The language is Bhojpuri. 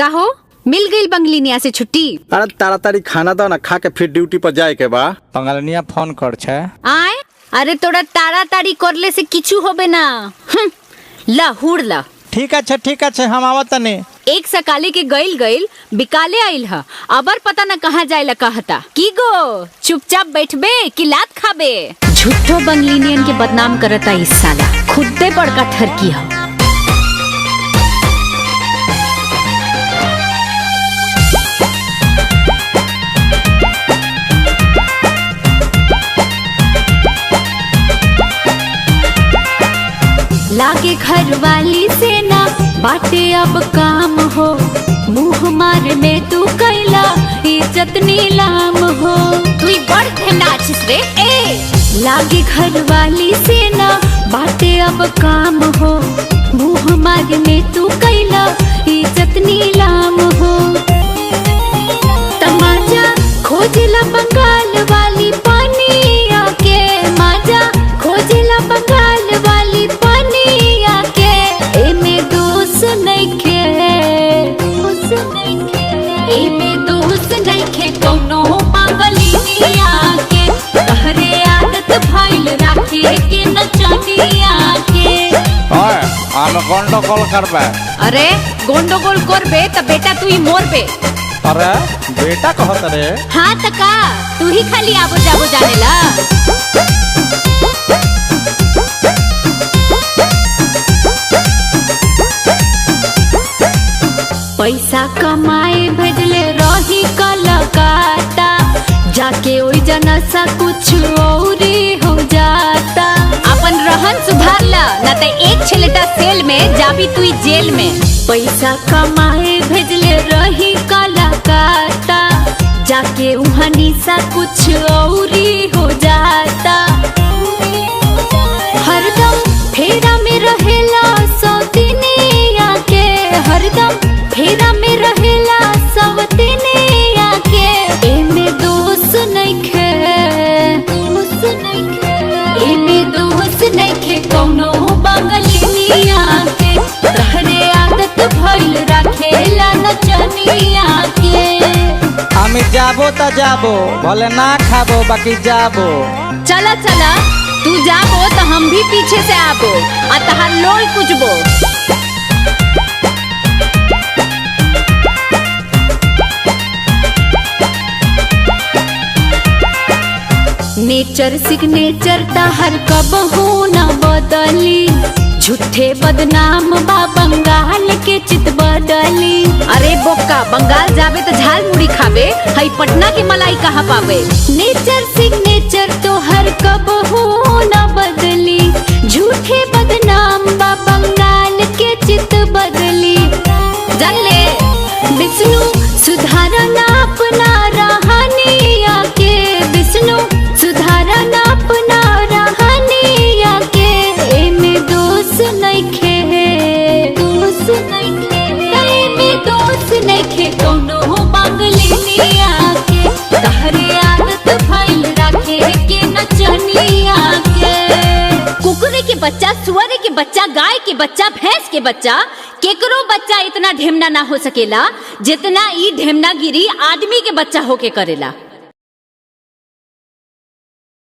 का हो मिल गई बंगलिनिया से छुट्टी? अरे ताड़ाताड़ी खाना दो ना, खा के फिर ड्यूटी पर जाए के बा। बंगलिनिया फोन कर छे। आए अरे तोड़ा ताड़ाताड़ी करले से किचू होबे ना। ला हुड़ ला। ठीक है हम आवत तनी। एक सकाले के गइल बिकाले आइल ह, अबर पता न कहाँ जाइला कहता। की गो चुपचाप बैठबे कि लात खाबे? झूठो बंगलिनियन के बदनाम करता इस साला, खुदे बड़का ठरकी ह। लागे घर वाली से ना बाटे अब काम हो, मुँह मार में तू कैला इज्जत नीलाम हो। तू बड़ थे नाचिस रे ए। लागे घर वाली से ना बाटे अब काम हो, मुँह मार में तू कैला इज्जत नीलाम हो। तमाचा खोजला बंगाल वाली पानी आके, माजा खोजला बंगाल वाली पानी आके। एमे दोष नइखे, एमे दोष नइखे कौनो पागलिनिया के। तहरे आदत भइल राखे के नचनिया के। ओए हम गंडगोल करबे। अरे गोंडोगोल करबे त बेटा तू ही मोरबे। अरे बेटा कहत रे। हाँ तका तू ही खाली आबो जाबो जानेला। पैसा कमाए भेजले रही कलकत्ता, जाके ओई जना सा कुछ औरी हो जाता। अपन रहन सुधार ला ना ते एक छलेटा सेल में जाबी तू जेल में। पैसा कमाए भेजले रही कलकत्ता, जाके उहाँ निशा कुछ औरी हो जाता। हरदम फेरा में रहेला सौतिनिया के, हरदम फेरा में रहेला सौतिनिया के। एमे दोष नइखे, एमे दोष नइखे कौनो बंगलिनिया के। तहरे आदत भइल राखेला नचनिया के। हमें जाबो त जाबो, भले ना खाबो बाकी जाबो। चला चला तू जाबो तो हम भी पीछे से आबो आ तहार लोल कुचबो। नेचर सिग्नेचर तहर कबहू न बदली, झूठे बदनाम बा बंगाल के चित बदली। अरे बोका बंगाल जाबे तो झाल मुड़ी खाबे, हई पटना की मलाई कहाँ पावे? नेचर सिग्नेचर तो हर कबहू न बदली, झूठे बदनाम बा बंगाल के चित बदली। जान ले विष्णु सुधारना अपना रहनिया के, विष्णु सुधारना अपना रहनिया के। एमे दोष नइखे, दोष नइखे, एमे दोष नइखे कौनो बंगलिनिया के। तहरे आदत भइल राखे के नचनिया के। कुकुरे के बच्चा, सुअरे के बच्चा, गाय के बच्चा, भैंस के बच्चा, केकरो बच्चा इतना ढेमना ना हो सकेला जितना ई ढेमना गिरी आदमी के बच्चा होके करेला।